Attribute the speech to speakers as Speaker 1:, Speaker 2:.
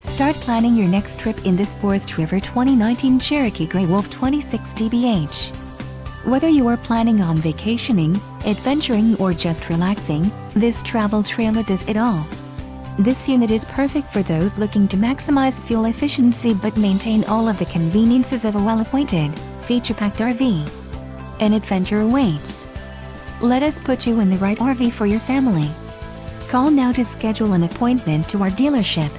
Speaker 1: Start planning your next trip in this Forest River 2019 Cherokee Grey Wolf 26 DBH. Whether you are planning on vacationing, adventuring or just relaxing, this travel trailer does it all. This unit is perfect for those looking to maximize fuel efficiency but maintain all of the conveniences of a well-appointed, feature-packed RV. An adventure awaits. Let us put you in the right RV for your family. Call now to schedule an appointment to our dealership.